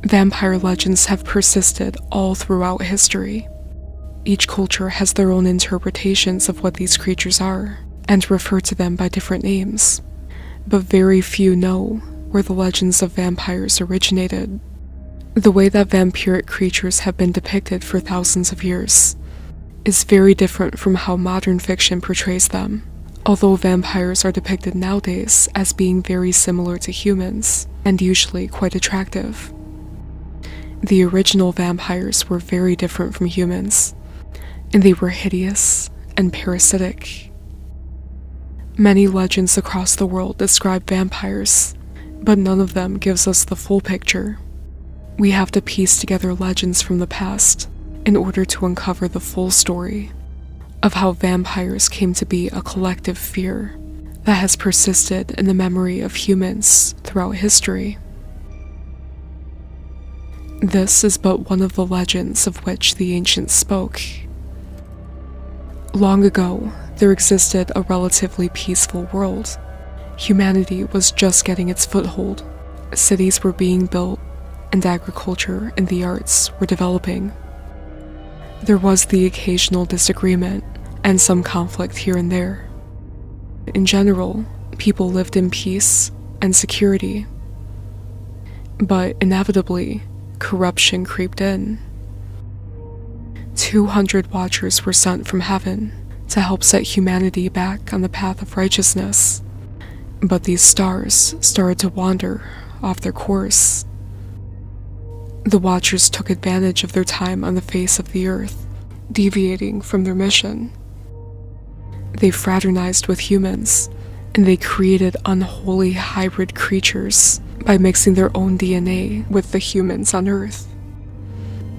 Vampire legends have persisted all throughout history. Each culture has their own interpretations of what these creatures are, and refer to them by different names, but very few know where the legends of vampires originated. The way that vampiric creatures have been depicted for thousands of years is very different from how modern fiction portrays them, although vampires are depicted nowadays as being very similar to humans, and usually quite attractive. The original vampires were very different from humans, and they were hideous and parasitic. Many legends across the world describe vampires, but none of them gives us the full picture. We have to piece together legends from the past in order to uncover the full story of how vampires came to be a collective fear that has persisted in the memory of humans throughout history. This is but one of the legends of which the ancients spoke. Long ago, there existed a relatively peaceful world. Humanity was just getting its foothold. Cities were being built, and agriculture and the arts were developing. There was the occasional disagreement and some conflict here and there. In general, people lived in peace and security. But inevitably, corruption creeped in. 200 watchers were sent from heaven to help set humanity back on the path of righteousness. But these stars started to wander off their course. The Watchers took advantage of their time on the face of the earth, deviating from their mission. They fraternized with humans, and they created unholy hybrid creatures by mixing their own DNA with the humans on Earth.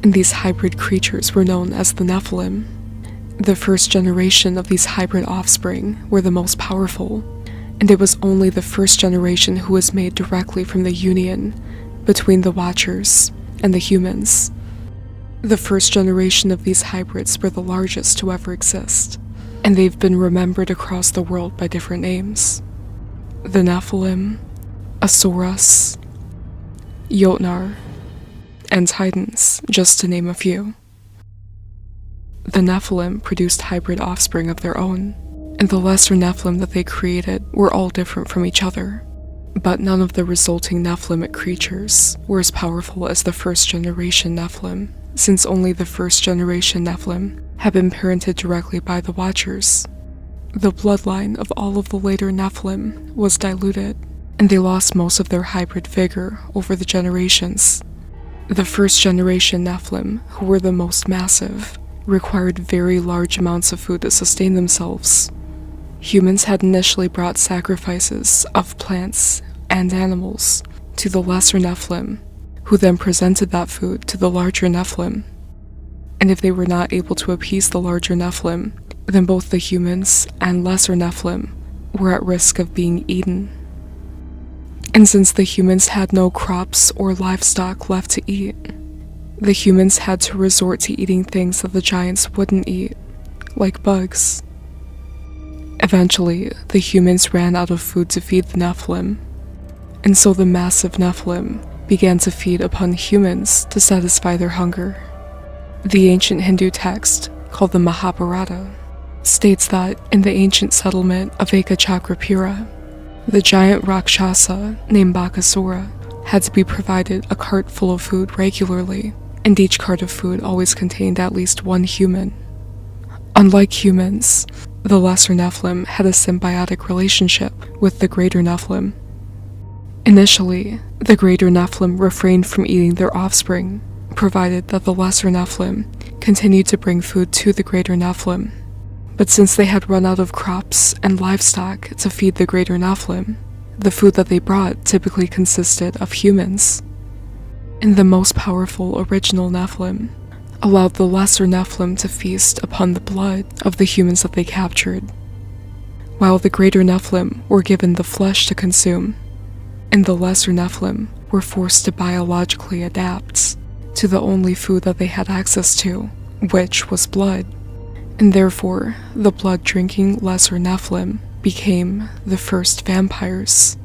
And these hybrid creatures were known as the Nephilim. The first generation of these hybrid offspring were the most powerful, and it was only the first generation who was made directly from the union between the Watchers and the humans. The first generation of these hybrids were the largest to ever exist, and they've been remembered across the world by different names. The Nephilim, Asuras, Jotnar, and Titans, just to name a few. The Nephilim produced hybrid offspring of their own, and the lesser Nephilim that they created were all different from each other. But none of the resulting Nephilimic creatures were as powerful as the first generation Nephilim, since only the first generation Nephilim had been parented directly by the Watchers. The bloodline of all of the later Nephilim was diluted, and they lost most of their hybrid vigor over the generations. The first generation Nephilim, who were the most massive, required very large amounts of food to sustain themselves. Humans had initially brought sacrifices of plants and animals to the lesser Nephilim, who then presented that food to the larger Nephilim. And if they were not able to appease the larger Nephilim, then both the humans and lesser Nephilim were at risk of being eaten. And since the humans had no crops or livestock left to eat, the humans had to resort to eating things that the giants wouldn't eat, like bugs. Eventually, the humans ran out of food to feed the Nephilim, and so the massive Nephilim began to feed upon humans to satisfy their hunger. The ancient Hindu text, called the Mahabharata, states that in the ancient settlement of Ekachakrapura, the giant Rakshasa named Bakasura had to be provided a cart full of food regularly, and each cart of food always contained at least one human. Unlike humans, the lesser Nephilim had a symbiotic relationship with the greater Nephilim. Initially, the greater Nephilim refrained from eating their offspring, provided that the lesser Nephilim continued to bring food to the greater Nephilim. But since they had run out of crops and livestock to feed the greater Nephilim, the food that they brought typically consisted of humans. And the most powerful original Nephilim allowed the lesser Nephilim to feast upon the blood of the humans that they captured, while the greater Nephilim were given the flesh to consume, and the lesser Nephilim were forced to biologically adapt to the only food that they had access to, which was blood. And therefore, the blood-drinking lesser Nephilim became the first vampires.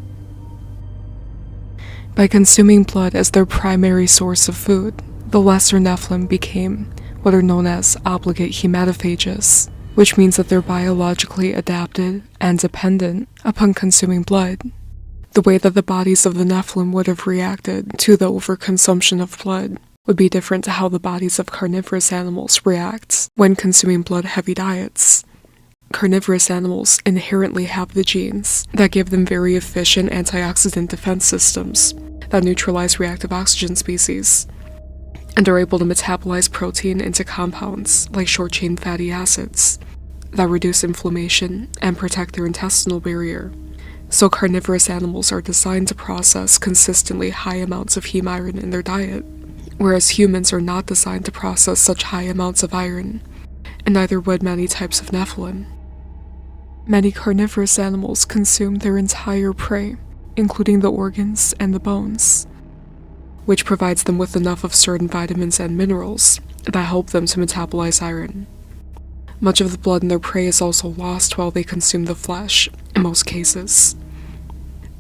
By consuming blood as their primary source of food, the lesser Nephilim became what are known as obligate hematophages, which means that they're biologically adapted and dependent upon consuming blood. The way that the bodies of the Nephilim would have reacted to the overconsumption of blood would be different to how the bodies of carnivorous animals react when consuming blood-heavy diets. Carnivorous animals inherently have the genes that give them very efficient antioxidant defense systems that neutralize reactive oxygen species, and are able to metabolize protein into compounds like short-chain fatty acids that reduce inflammation and protect their intestinal barrier. So carnivorous animals are designed to process consistently high amounts of heme iron in their diet, whereas humans are not designed to process such high amounts of iron, and neither would many types of Nephilim. Many carnivorous animals consume their entire prey, including the organs and the bones, which provides them with enough of certain vitamins and minerals that help them to metabolize iron. Much of the blood in their prey is also lost while they consume the flesh, in most cases.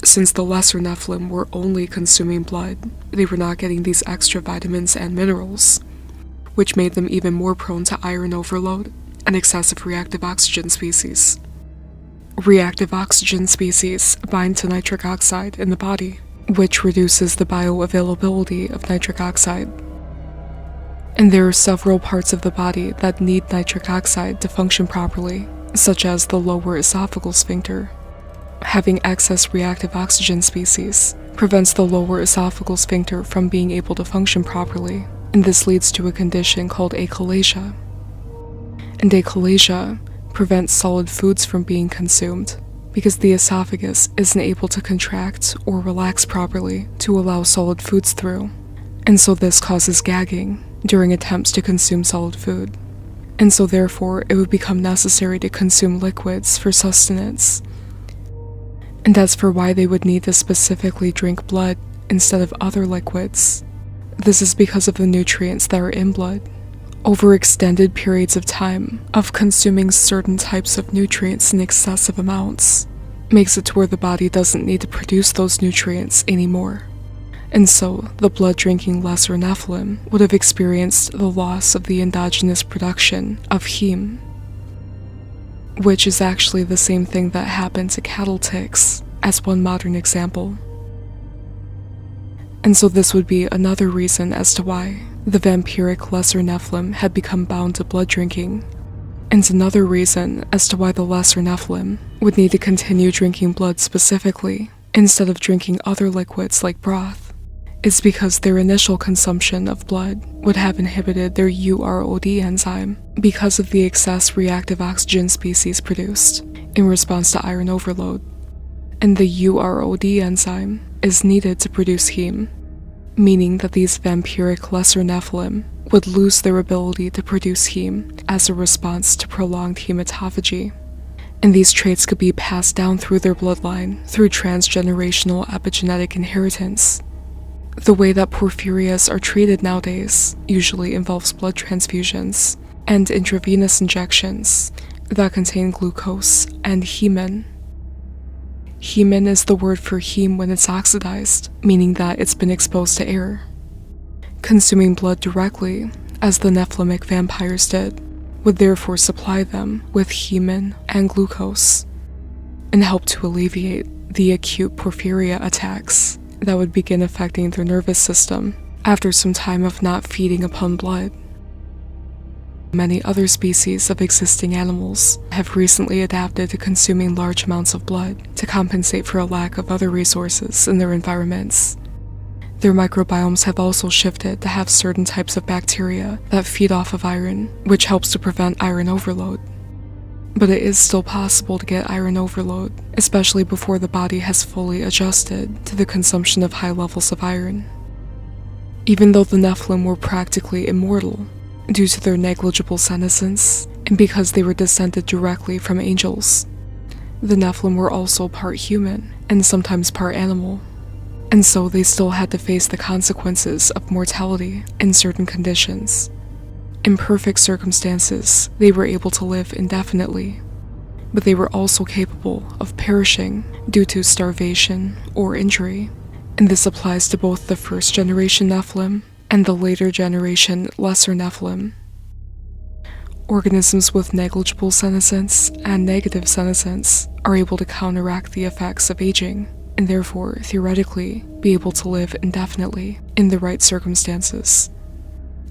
Since the lesser Nephilim were only consuming blood, they were not getting these extra vitamins and minerals, which made them even more prone to iron overload and excessive reactive oxygen species. Reactive oxygen species bind to nitric oxide in the body, which reduces the bioavailability of nitric oxide. And there are several parts of the body that need nitric oxide to function properly, such as the lower esophageal sphincter. Having excess reactive oxygen species prevents the lower esophageal sphincter from being able to function properly, and this leads to a condition called achalasia. And achalasia prevents solid foods from being consumed because the esophagus isn't able to contract or relax properly to allow solid foods through, and so this causes gagging during attempts to consume solid food, and so therefore it would become necessary to consume liquids for sustenance. And as for why they would need to specifically drink blood instead of other liquids, this is because of the nutrients that are in blood. Over extended periods of time of consuming certain types of nutrients in excessive amounts makes it to where the body doesn't need to produce those nutrients anymore. And so, the blood-drinking lesser Nephilim would have experienced the loss of the endogenous production of heme, which is actually the same thing that happened to cattle ticks, as one modern example. And so this would be another reason as to why the vampiric lesser Nephilim had become bound to blood drinking, and another reason as to why the lesser Nephilim would need to continue drinking blood specifically, instead of drinking other liquids like broth, is because their initial consumption of blood would have inhibited their UROD enzyme because of the excess reactive oxygen species produced in response to iron overload. And the UROD enzyme is needed to produce heme, meaning that these vampiric lesser Nephilim would lose their ability to produce heme as a response to prolonged hematophagy. And these traits could be passed down through their bloodline through transgenerational epigenetic inheritance. The way that porphyrias are treated nowadays usually involves blood transfusions and intravenous injections that contain glucose and hemin. Hemin is the word for heme when it's oxidized, meaning that it's been exposed to air. Consuming blood directly, as the Nephilimic vampires did, would therefore supply them with hemin and glucose, and help to alleviate the acute porphyria attacks that would begin affecting their nervous system after some time of not feeding upon blood. Many other species of existing animals have recently adapted to consuming large amounts of blood to compensate for a lack of other resources in their environments. Their microbiomes have also shifted to have certain types of bacteria that feed off of iron, which helps to prevent iron overload. But it is still possible to get iron overload, especially before the body has fully adjusted to the consumption of high levels of iron. Even though the Nephilim were practically immortal, due to their negligible senescence, and because they were descended directly from angels, the Nephilim were also part human, and sometimes part animal, and so they still had to face the consequences of mortality in certain conditions. In perfect circumstances, they were able to live indefinitely, but they were also capable of perishing due to starvation or injury, and this applies to both the first generation Nephilim and the later generation lesser Nephilim. Organisms with negligible senescence and negative senescence are able to counteract the effects of aging, and therefore, theoretically, be able to live indefinitely in the right circumstances.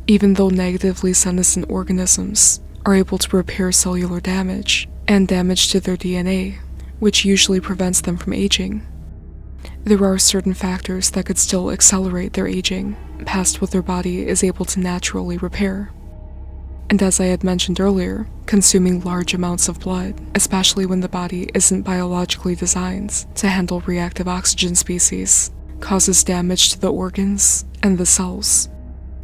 Even though negatively senescent organisms are able to repair cellular damage and damage to their DNA, which usually prevents them from aging, there are certain factors that could still accelerate their aging past what their body is able to naturally repair. And as I had mentioned earlier, consuming large amounts of blood, especially when the body isn't biologically designed to handle reactive oxygen species, causes damage to the organs and the cells.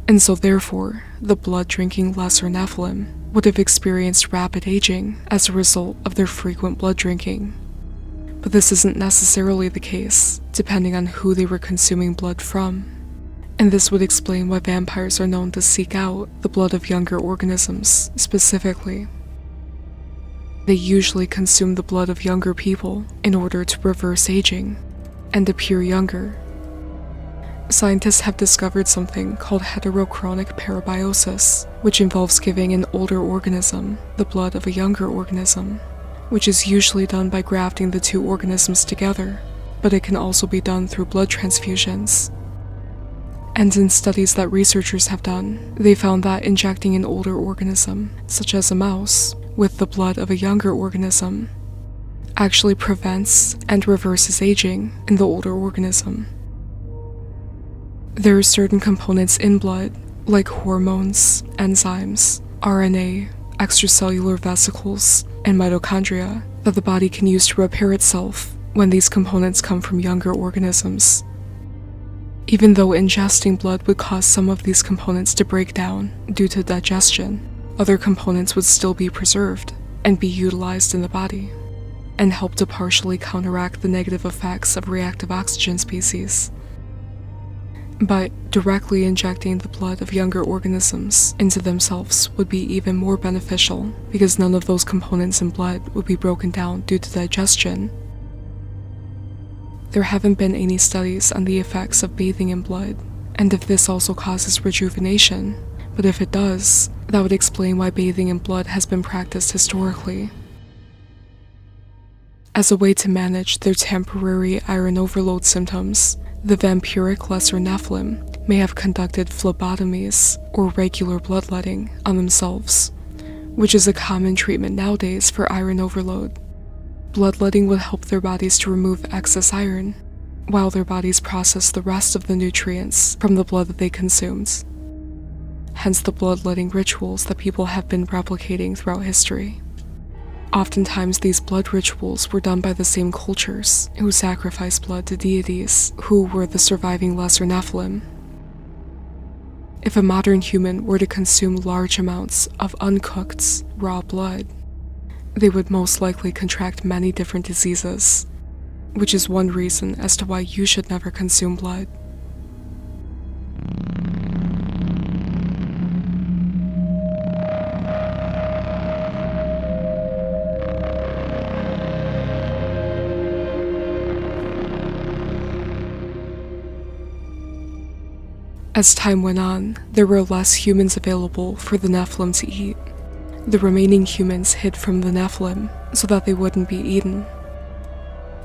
And so therefore, the blood-drinking lesser Nephilim would have experienced rapid aging as a result of their frequent blood drinking. But this isn't necessarily the case, depending on who they were consuming blood from. And this would explain why vampires are known to seek out the blood of younger organisms, specifically. They usually consume the blood of younger people in order to reverse aging and appear younger. Scientists have discovered something called heterochronic parabiosis, which involves giving an older organism the blood of a younger organism, which is usually done by grafting the two organisms together, but it can also be done through blood transfusions. And in studies that researchers have done, they found that injecting an older organism, such as a mouse, with the blood of a younger organism actually prevents and reverses aging in the older organism. There are certain components in blood, like hormones, enzymes, RNA, extracellular vesicles, and mitochondria, that the body can use to repair itself when these components come from younger organisms. Even though ingesting blood would cause some of these components to break down due to digestion, other components would still be preserved and be utilized in the body, and help to partially counteract the negative effects of reactive oxygen species. But directly injecting the blood of younger organisms into themselves would be even more beneficial, because none of those components in blood would be broken down due to digestion. There haven't been any studies on the effects of bathing in blood, and if this also causes rejuvenation, but if it does, that would explain why bathing in blood has been practiced historically. As a way to manage their temporary iron overload symptoms, the vampiric lesser Nephilim may have conducted phlebotomies or regular bloodletting on themselves, which is a common treatment nowadays for iron overload. Bloodletting would help their bodies to remove excess iron, while their bodies process the rest of the nutrients from the blood that they consumed. Hence the bloodletting rituals that people have been replicating throughout history. Oftentimes these blood rituals were done by the same cultures who sacrificed blood to deities who were the surviving lesser Nephilim. If a modern human were to consume large amounts of uncooked, raw blood, they would most likely contract many different diseases, which is one reason as to why you should never consume blood. As time went on, there were less humans available for the Nephilim to eat. The remaining humans hid from the Nephilim so that they wouldn't be eaten.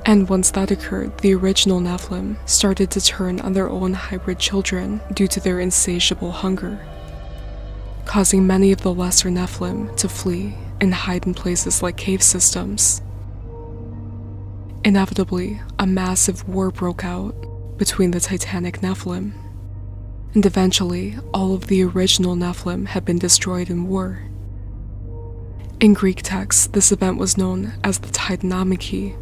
And once that occurred, the original Nephilim started to turn on their own hybrid children due to their insatiable hunger, causing many of the lesser Nephilim to flee and hide in places like cave systems. Inevitably, a massive war broke out between the Titanic Nephilim, and eventually all of the original Nephilim had been destroyed in war. In Greek texts, this event was known as the Titanomachy.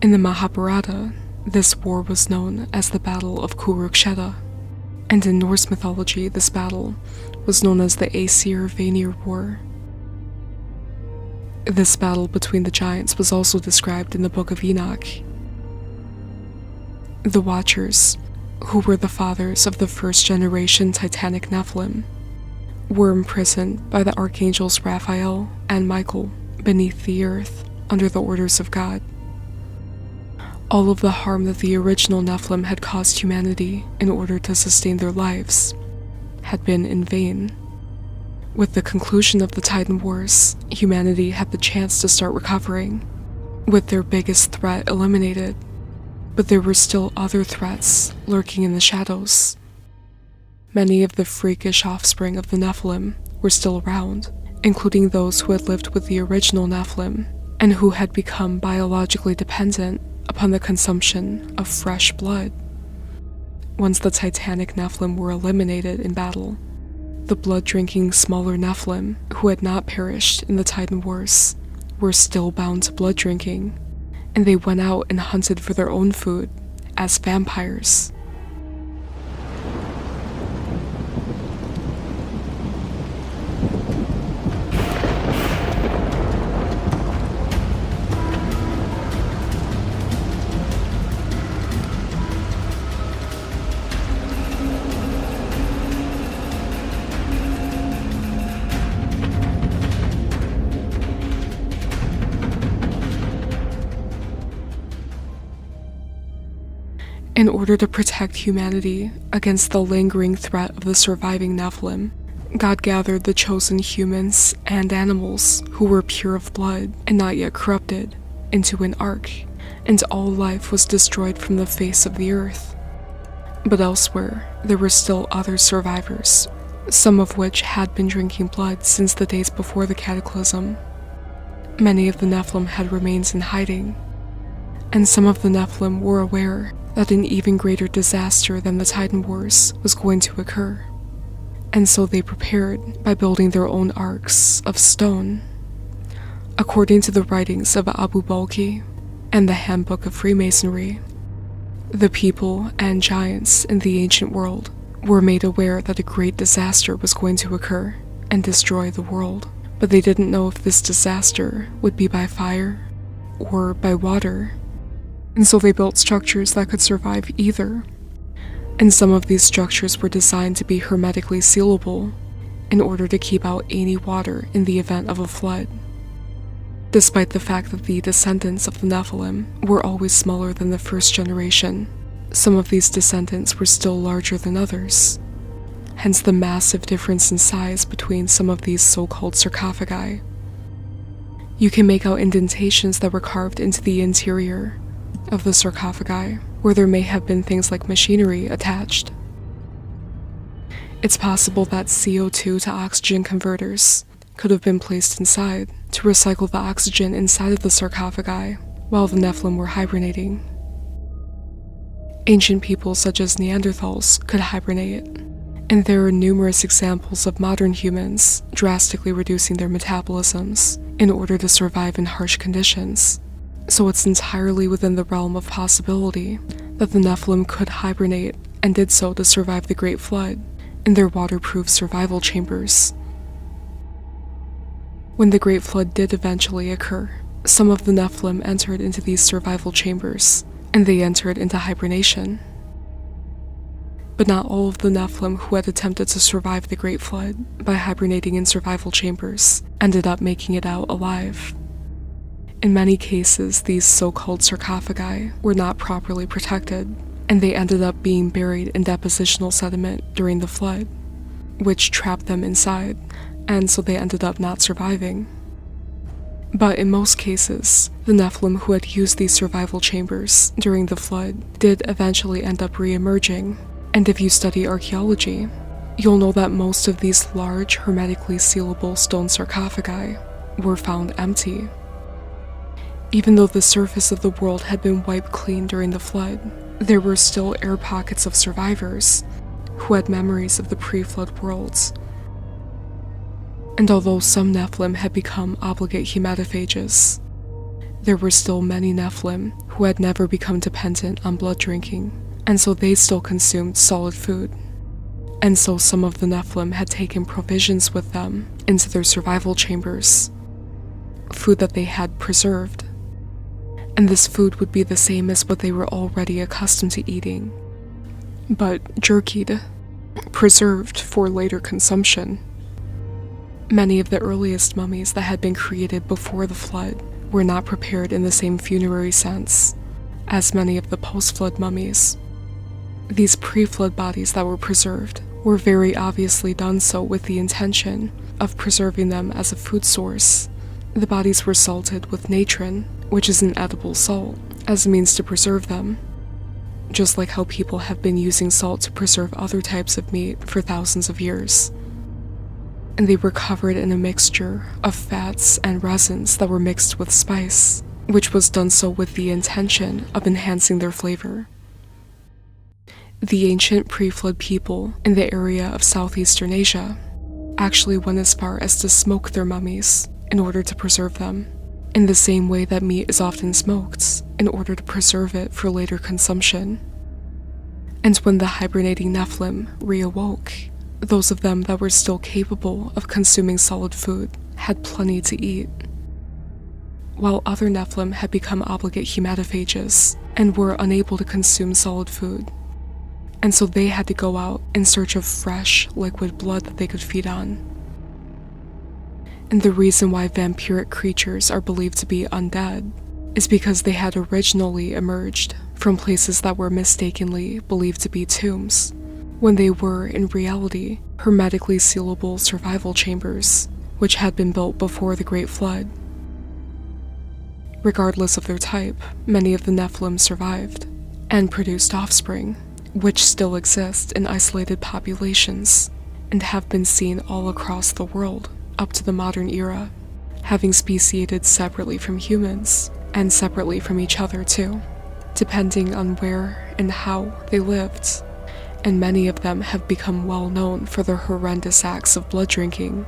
In the Mahabharata, this war was known as the Battle of Kurukshetra, and in Norse mythology, this battle was known as the Aesir-Vanir War. This battle between the giants was also described in the Book of Enoch. The Watchers, who were the fathers of the first-generation Titanic Nephilim, were imprisoned by the archangels Raphael and Michael beneath the earth under the orders of God. All of the harm that the original Nephilim had caused humanity in order to sustain their lives had been in vain. With the conclusion of the Titan Wars, humanity had the chance to start recovering, with their biggest threat eliminated, but there were still other threats lurking in the shadows. Many of the freakish offspring of the Nephilim were still around, including those who had lived with the original Nephilim and who had become biologically dependent upon the consumption of fresh blood. Once the Titanic Nephilim were eliminated in battle, the blood-drinking smaller Nephilim, who had not perished in the Titan Wars, were still bound to blood drinking, and they went out and hunted for their own food as vampires. In order to protect humanity against the lingering threat of the surviving Nephilim, God gathered the chosen humans and animals who were pure of blood and not yet corrupted into an ark, and all life was destroyed from the face of the earth. But elsewhere, there were still other survivors, some of which had been drinking blood since the days before the cataclysm. Many of the Nephilim had remained in hiding, and some of the Nephilim were aware that an even greater disaster than the Titan Wars was going to occur, and so they prepared by building their own arks of stone. According to the writings of Abu Balkhi and the Handbook of Freemasonry, the people and giants in the ancient world were made aware that a great disaster was going to occur and destroy the world, but they didn't know if this disaster would be by fire or by water. And so they built structures that could survive either. And some of these structures were designed to be hermetically sealable in order to keep out any water in the event of a flood. Despite the fact that the descendants of the Nephilim were always smaller than the first generation, some of these descendants were still larger than others. Hence the massive difference in size between some of these so-called sarcophagi. You can make out indentations that were carved into the interior of the sarcophagi, where there may have been things like machinery attached. It's possible that CO2 to oxygen converters could have been placed inside to recycle the oxygen inside of the sarcophagi while the Nephilim were hibernating. Ancient peoples such as Neanderthals could hibernate, and there are numerous examples of modern humans drastically reducing their metabolisms in order to survive in harsh conditions. So it's entirely within the realm of possibility that the Nephilim could hibernate and did so to survive the Great Flood in their waterproof survival chambers. When the Great Flood did eventually occur, some of the Nephilim entered into these survival chambers, and they entered into hibernation. But not all of the Nephilim who had attempted to survive the Great Flood by hibernating in survival chambers ended up making it out alive. In many cases, these so-called sarcophagi were not properly protected, and they ended up being buried in depositional sediment during the flood, which trapped them inside, and so they ended up not surviving. But in most cases, the Nephilim who had used these survival chambers during the flood did eventually end up re-emerging, and if you study archaeology, you'll know that most of these large, hermetically sealable stone sarcophagi were found empty. Even though the surface of the world had been wiped clean during the flood, there were still air pockets of survivors who had memories of the pre-flood worlds. And although some Nephilim had become obligate hematophages, there were still many Nephilim who had never become dependent on blood drinking, and so they still consumed solid food. And so some of the Nephilim had taken provisions with them into their survival chambers, food that they had preserved. And this food would be the same as what they were already accustomed to eating, but jerkied, preserved for later consumption. Many of the earliest mummies that had been created before the flood were not prepared in the same funerary sense, as many of the post-flood mummies. These pre-flood bodies that were preserved were very obviously done so with the intention of preserving them as a food source. The bodies were salted with natron, which is an edible salt, as a means to preserve them, just like how people have been using salt to preserve other types of meat for thousands of years. And they were covered in a mixture of fats and resins that were mixed with spice, which was done so with the intention of enhancing their flavor. The ancient pre-flood people in the area of Southeastern Asia actually went as far as to smoke their mummies in order to preserve them, in the same way that meat is often smoked in order to preserve it for later consumption. And when the hibernating Nephilim reawoke, those of them that were still capable of consuming solid food had plenty to eat, while other Nephilim had become obligate hematophages and were unable to consume solid food, and so they had to go out in search of fresh, liquid blood that they could feed on. And the reason why vampiric creatures are believed to be undead is because they had originally emerged from places that were mistakenly believed to be tombs, when they were, in reality, hermetically sealable survival chambers, which had been built before the Great Flood. Regardless of their type, many of the Nephilim survived, and produced offspring, which still exist in isolated populations, and have been seen all across the world up to the modern era, having speciated separately from humans, and separately from each other too, depending on where and how they lived, and many of them have become well known for their horrendous acts of blood drinking.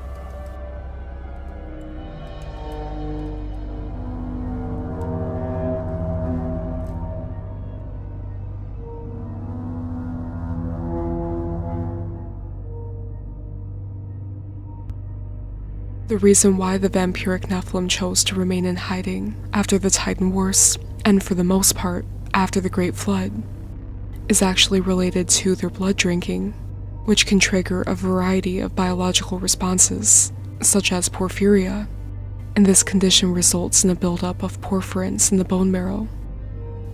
The reason why the vampiric Nephilim chose to remain in hiding after the Titan Wars, and for the most part, after the Great Flood, is actually related to their blood drinking, which can trigger a variety of biological responses, such as porphyria, and this condition results in a buildup of porphyrins in the bone marrow.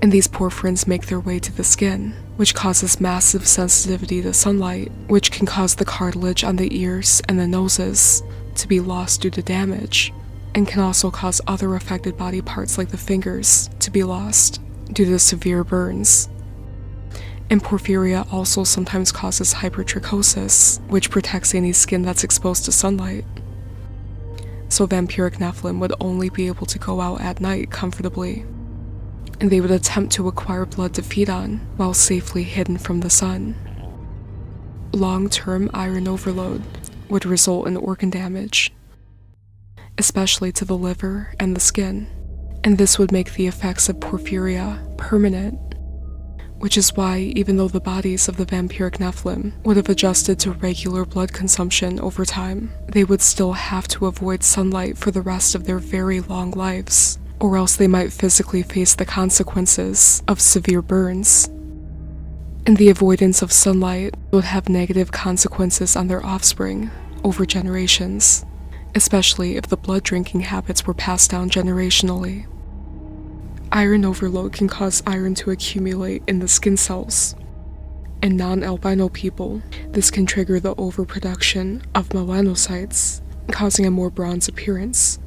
And these porphyrins make their way to the skin, which causes massive sensitivity to sunlight, which can cause the cartilage on the ears and the noses to be lost due to damage, and can also cause other affected body parts like the fingers to be lost due to severe burns. And porphyria also sometimes causes hypertrichosis, which protects any skin that's exposed to sunlight. So vampiric Nephilim would only be able to go out at night comfortably, and they would attempt to acquire blood to feed on while safely hidden from the sun. Long-term iron overload would result in organ damage, especially to the liver and the skin, and this would make the effects of porphyria permanent, which is why even though the bodies of the vampiric Nephilim would have adjusted to regular blood consumption over time, they would still have to avoid sunlight for the rest of their very long lives, or else they might physically face the consequences of severe burns. And the avoidance of sunlight would have negative consequences on their offspring over generations, especially if the blood drinking habits were passed down generationally. Iron overload can cause iron to accumulate in the skin cells. In non-albino people, this can trigger the overproduction of melanocytes, causing a more bronze appearance.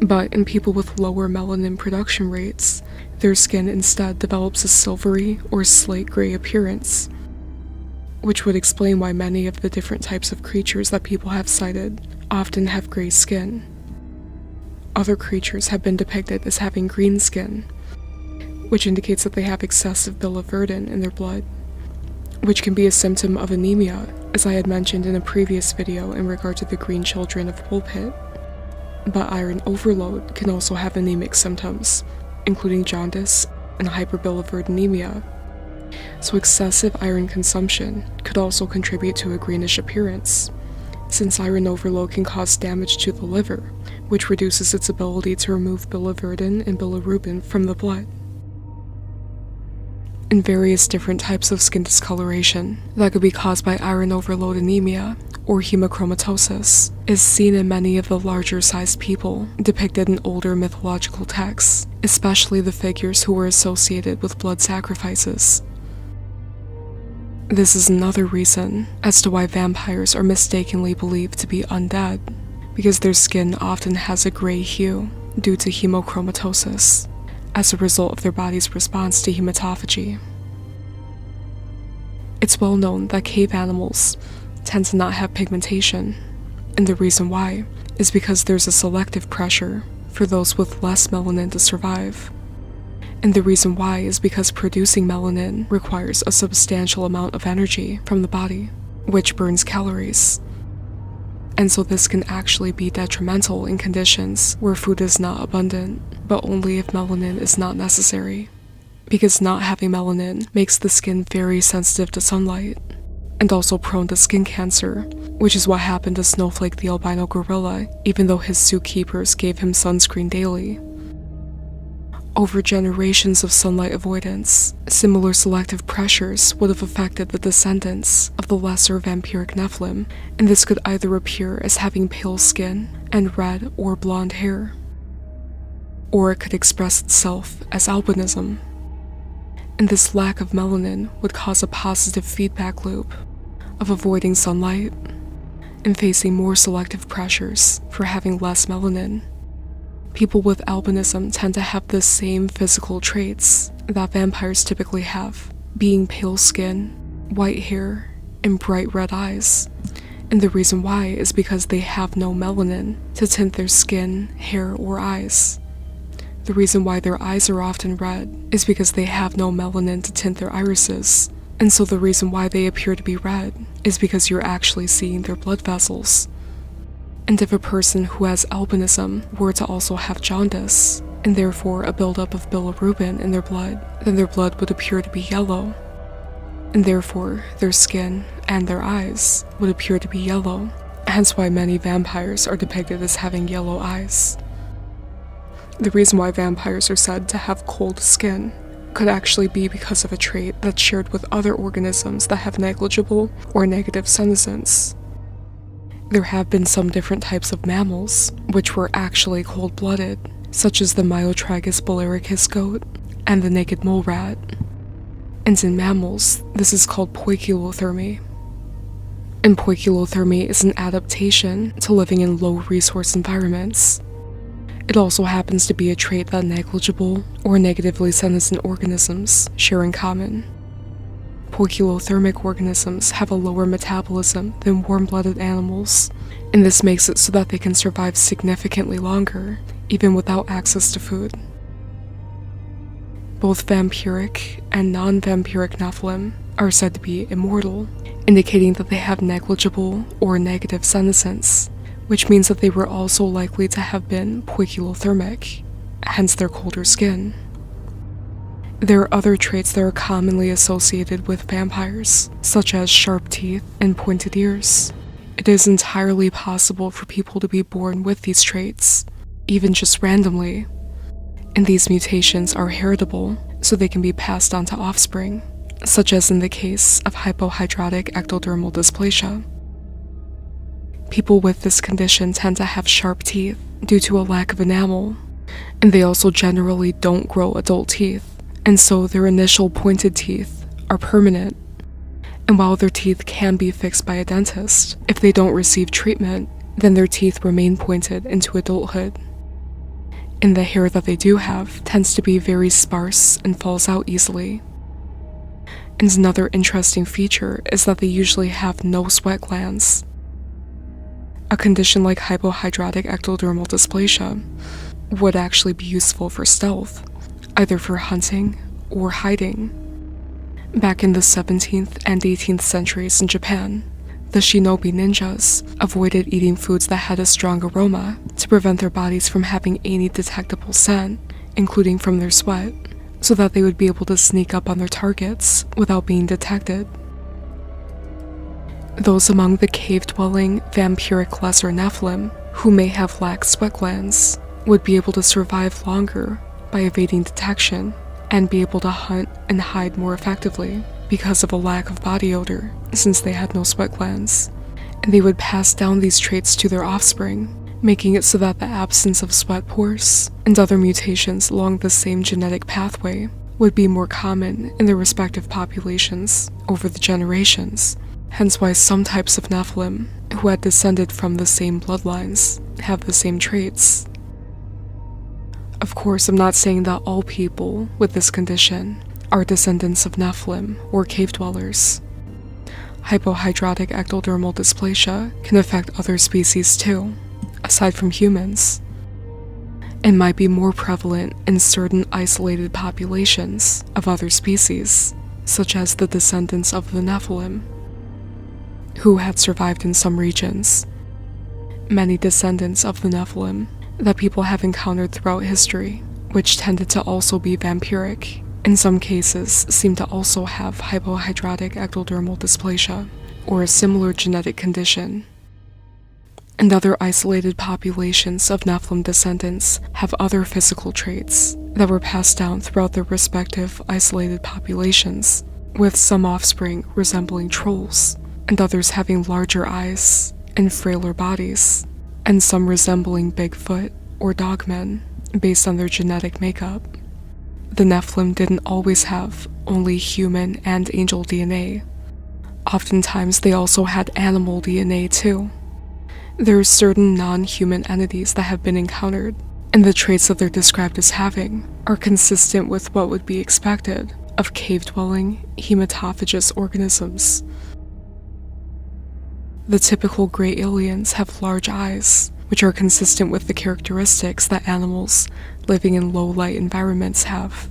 But in people with lower melanin production rates, their skin instead develops a silvery or slate gray appearance, which would explain why many of the different types of creatures that people have cited often have gray skin. Other creatures have been depicted as having green skin, which indicates that they have excessive biliverdin in their blood, which can be a symptom of anemia, as I had mentioned in a previous video in regard to the green children of Woolpit. But iron overload can also have anemic symptoms, including jaundice and hyperbilirubinemia. So excessive iron consumption could also contribute to a greenish appearance, since iron overload can cause damage to the liver, which reduces its ability to remove biliverdin and bilirubin from the blood. and various different types of skin discoloration that could be caused by iron overload anemia or hemochromatosis is seen in many of the larger-sized people depicted in older mythological texts, especially the figures who were associated with blood sacrifices. This is another reason as to why vampires are mistakenly believed to be undead, because their skin often has a gray hue due to hemochromatosis, as a result of their body's response to hematophagy. It's well known that cave animals tend to not have pigmentation, and the reason why is because there's a selective pressure for those with less melanin to survive. And the reason why is because producing melanin requires a substantial amount of energy from the body, which burns calories. And so this can actually be detrimental in conditions where food is not abundant, but only if melanin is not necessary. Because not having melanin makes the skin very sensitive to sunlight, and also prone to skin cancer, which is what happened to Snowflake the albino gorilla, even though his zookeepers gave him sunscreen daily. Over generations of sunlight avoidance, similar selective pressures would have affected the descendants of the lesser vampiric Nephilim, and this could either appear as having pale skin and red or blonde hair, or it could express itself as albinism. And this lack of melanin would cause a positive feedback loop of avoiding sunlight and facing more selective pressures for having less melanin. People with albinism tend to have the same physical traits that vampires typically have, being pale skin, white hair, and bright red eyes. And the reason why is because they have no melanin to tint their skin, hair, or eyes. The reason why their eyes are often red is because they have no melanin to tint their irises. And so the reason why they appear to be red is because you're actually seeing their blood vessels. And if a person who has albinism were to also have jaundice, and therefore a buildup of bilirubin in their blood, then their blood would appear to be yellow, and therefore their skin and their eyes would appear to be yellow, hence why many vampires are depicted as having yellow eyes. The reason why vampires are said to have cold skin could actually be because of a trait that's shared with other organisms that have negligible or negative senescence. There have been some different types of mammals which were actually cold-blooded, such as the Myotragus bularicus goat and the naked mole rat. And in mammals, this is called poikilothermy. And poikilothermy is an adaptation to living in low-resource environments. It also happens to be a trait that negligible or negatively senescent organisms share in common. Poikilothermic organisms have a lower metabolism than warm-blooded animals, and this makes it so that they can survive significantly longer, even without access to food. Both vampiric and non-vampiric Nephilim are said to be immortal, indicating that they have negligible or negative senescence, which means that they were also likely to have been poikilothermic, hence their colder skin. There are other traits that are commonly associated with vampires, such as sharp teeth and pointed ears. It is entirely possible for people to be born with these traits, even just randomly, and these mutations are heritable, so they can be passed on to offspring, such as in the case of hypohidrotic ectodermal dysplasia. People with this condition tend to have sharp teeth due to a lack of enamel, and they also generally don't grow adult teeth, and so their initial pointed teeth are permanent. And while their teeth can be fixed by a dentist, if they don't receive treatment, then their teeth remain pointed into adulthood. And the hair that they do have tends to be very sparse and falls out easily. And another interesting feature is that they usually have no sweat glands. A condition like hypohidrotic ectodermal dysplasia would actually be useful for stealth, either for hunting or hiding. Back in the 17th and 18th centuries in Japan, the shinobi ninjas avoided eating foods that had a strong aroma to prevent their bodies from having any detectable scent, including from their sweat, so that they would be able to sneak up on their targets without being detected. Those among the cave-dwelling vampiric lesser Nephilim who may have lacked sweat glands would be able to survive longer by evading detection and be able to hunt and hide more effectively because of a lack of body odor, since they had no sweat glands. And they would pass down these traits to their offspring, making it so that the absence of sweat pores and other mutations along the same genetic pathway would be more common in their respective populations over the generations. Hence why some types of Nephilim, who had descended from the same bloodlines, have the same traits. Of course, I'm not saying that all people with this condition are descendants of Nephilim or cave dwellers. Hypohidrotic ectodermal dysplasia can affect other species too, aside from humans, and might be more prevalent in certain isolated populations of other species, such as the descendants of the Nephilim, who had survived in some regions. Many descendants of the Nephilim that people have encountered throughout history, which tended to also be vampiric, in some cases seem to also have hypohidrotic ectodermal dysplasia, or a similar genetic condition. And other isolated populations of Nephilim descendants have other physical traits that were passed down throughout their respective isolated populations, with some offspring resembling trolls, and others having larger eyes and frailer bodies, and some resembling Bigfoot or dogmen based on their genetic makeup. The Nephilim didn't always have only human and angel DNA. Oftentimes they also had animal DNA too. There are certain non-human entities that have been encountered, and the traits that they're described as having are consistent with what would be expected of cave-dwelling, hematophagous organisms. The typical gray aliens have large eyes, which are consistent with the characteristics that animals living in low-light environments have.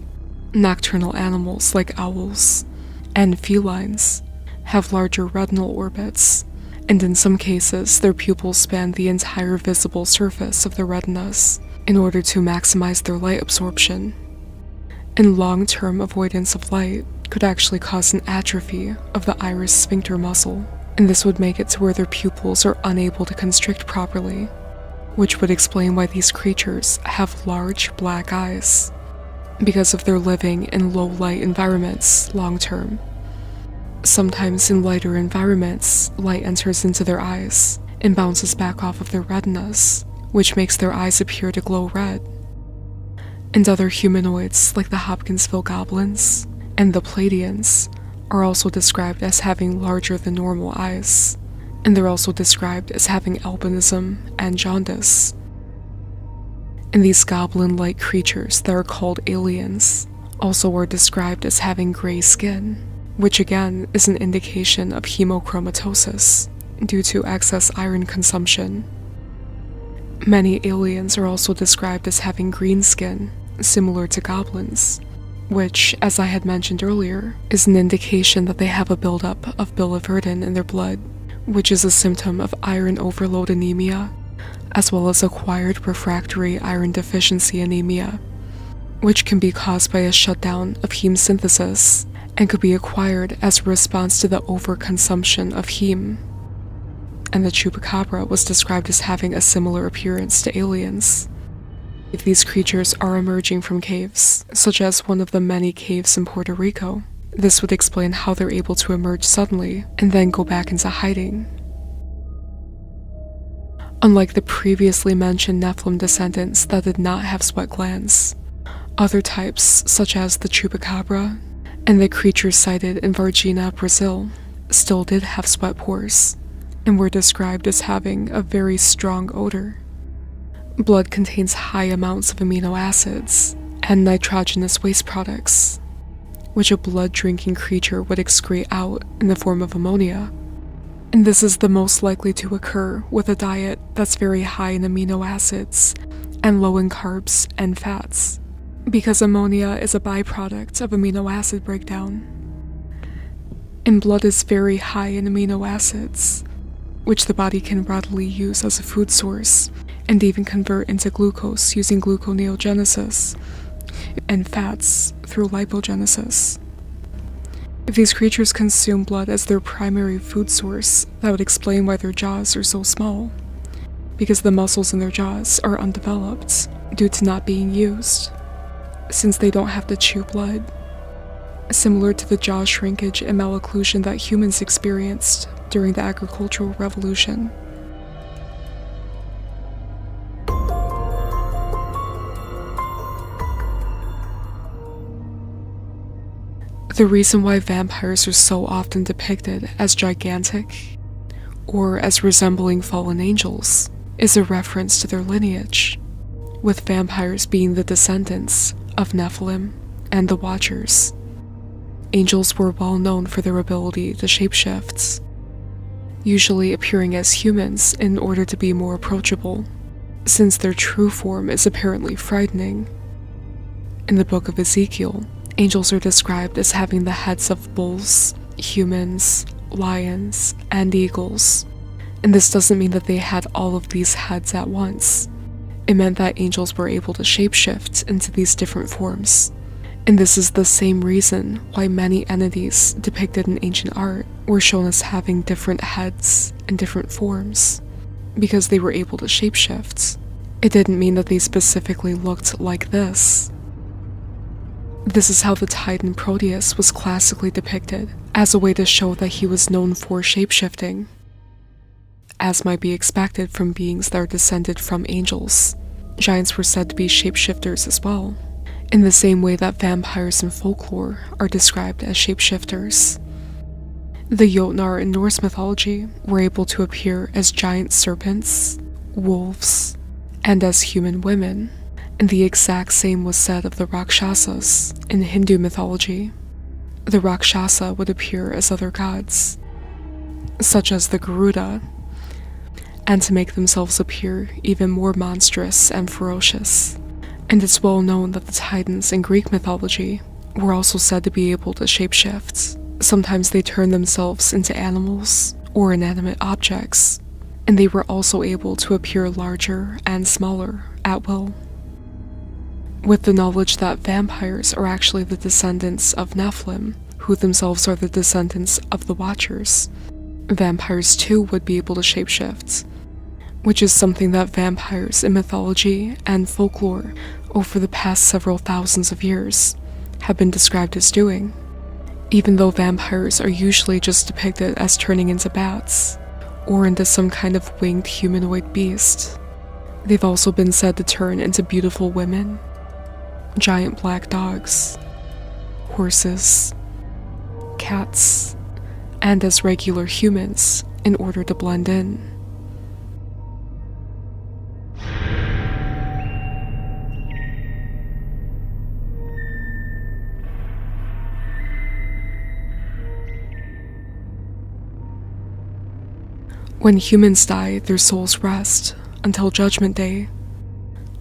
Nocturnal animals like owls and felines have larger retinal orbits, and in some cases their pupils span the entire visible surface of their retinas in order to maximize their light absorption. And long-term avoidance of light could actually cause an atrophy of the iris sphincter muscle, and this would make it to where their pupils are unable to constrict properly, which would explain why these creatures have large black eyes, because of their living in low-light environments long-term. Sometimes in lighter environments, light enters into their eyes and bounces back off of their retinas, which makes their eyes appear to glow red. And other humanoids like the Hopkinsville goblins and the Pleiadians are also described as having larger than normal eyes, and they're also described as having albinism and jaundice. And these goblin-like creatures that are called aliens also are described as having gray skin, which again is an indication of hemochromatosis due to excess iron consumption. Many aliens are also described as having green skin, similar to goblins, which, as I had mentioned earlier, is an indication that they have a buildup of biliverdin in their blood, which is a symptom of iron overload anemia, as well as acquired refractory iron deficiency anemia, which can be caused by a shutdown of heme synthesis and could be acquired as a response to the overconsumption of heme. And the Chupacabra was described as having a similar appearance to aliens. If these creatures are emerging from caves, such as one of the many caves in Puerto Rico, this would explain how they're able to emerge suddenly and then go back into hiding. Unlike the previously mentioned Nephilim descendants that did not have sweat glands, other types, such as the Chupacabra and the creatures cited in Varginha, Brazil, still did have sweat pores, and were described as having a very strong odor. Blood contains high amounts of amino acids and nitrogenous waste products, which a blood-drinking creature would excrete out in the form of ammonia. And this is the most likely to occur with a diet that's very high in amino acids and low in carbs and fats, because ammonia is a byproduct of amino acid breakdown. And blood is very high in amino acids, which the body can readily use as a food source and even convert into glucose using gluconeogenesis, and fats through lipogenesis. If these creatures consume blood as their primary food source, that would explain why their jaws are so small, because the muscles in their jaws are undeveloped due to not being used. since they don't have to chew blood, similar to the jaw shrinkage and malocclusion that humans experienced during the agricultural revolution. The reason why vampires are so often depicted as gigantic, or as resembling fallen angels, is a reference to their lineage, with vampires being the descendants of Nephilim and the Watchers. Angels were well known for their ability to shapeshift, usually appearing as humans in order to be more approachable, since their true form is apparently frightening. In the book of Ezekiel, angels are described as having the heads of bulls, humans, lions, and eagles, and this doesn't mean that they had all of these heads at once. It meant that angels were able to shapeshift into these different forms, and this is the same reason why many entities depicted in ancient art were shown as having different heads and different forms, because they were able to shapeshift. It didn't mean that they specifically looked like this. This is how the Titan Proteus was classically depicted, as a way to show that he was known for shapeshifting, as might be expected from beings that are descended from angels. Giants were said to be shapeshifters as well, in the same way that vampires in folklore are described as shapeshifters. The Jotnar in Norse mythology were able to appear as giant serpents, wolves, and as human women, and the exact same was said of the Rakshasas in Hindu mythology. The Rakshasa would appear as other gods, such as the Garuda, and to make themselves appear even more monstrous and ferocious. And it's well known that the Titans in Greek mythology were also said to be able to shapeshift. Sometimes they turned themselves into animals or inanimate objects, and they were also able to appear larger and smaller at will. With the knowledge that vampires are actually the descendants of Nephilim, who themselves are the descendants of the Watchers, vampires too would be able to shapeshift, which is something that vampires in mythology and folklore over the past several thousands of years have been described as doing, even though vampires are usually just depicted as turning into bats or into some kind of winged humanoid beast. They've also been said to turn into beautiful women, giant black dogs, horses, cats, and as regular humans in order to blend in. When humans die, their souls rest until Judgment Day.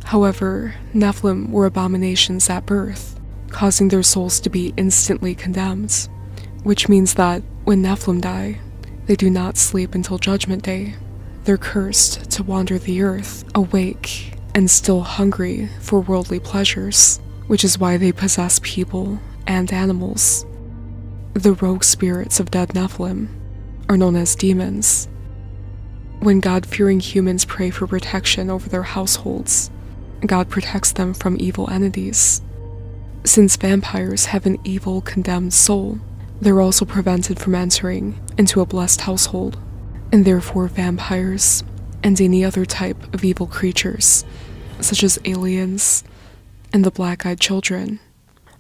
However, Nephilim were abominations at birth, causing their souls to be instantly condemned, which means that when Nephilim die, they do not sleep until Judgment Day. They're cursed to wander the earth, awake and still hungry for worldly pleasures, which is why they possess people and animals. The rogue spirits of dead Nephilim are known as demons. When God-fearing humans pray for protection over their households, God protects them from evil entities. Since vampires have an evil, condemned soul, they're also prevented from entering into a blessed household, and therefore vampires and any other type of evil creatures, such as aliens and the black-eyed children,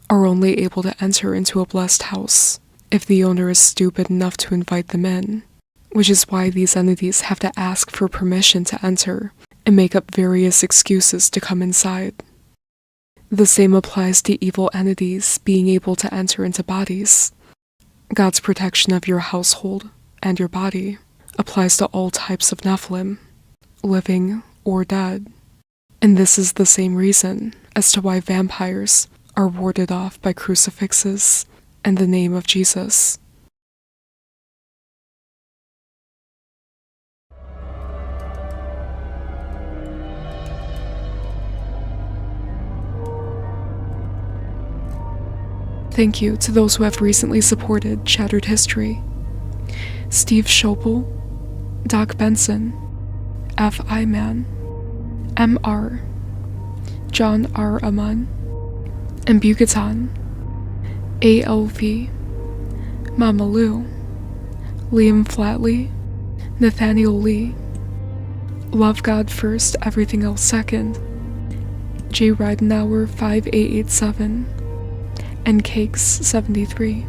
are only able to enter into a blessed house if the owner is stupid enough to invite them in, which is why these entities have to ask for permission to enter and make up various excuses to come inside. The same applies to evil entities being able to enter into bodies. God's protection of your household and your body applies to all types of Nephilim, living or dead. And this is the same reason as to why vampires are warded off by crucifixes and the name of Jesus. Thank you to those who have recently supported Shattered History: Steve Schopel, Doc Benson, F.I. Man, M.R., John R. Aman, and Bugaton, ALV, Mama Lou, Liam Flatley, Nathaniel Lee, Love God First, Everything Else Second, J. Ridenauer 5887, and Cakes 73.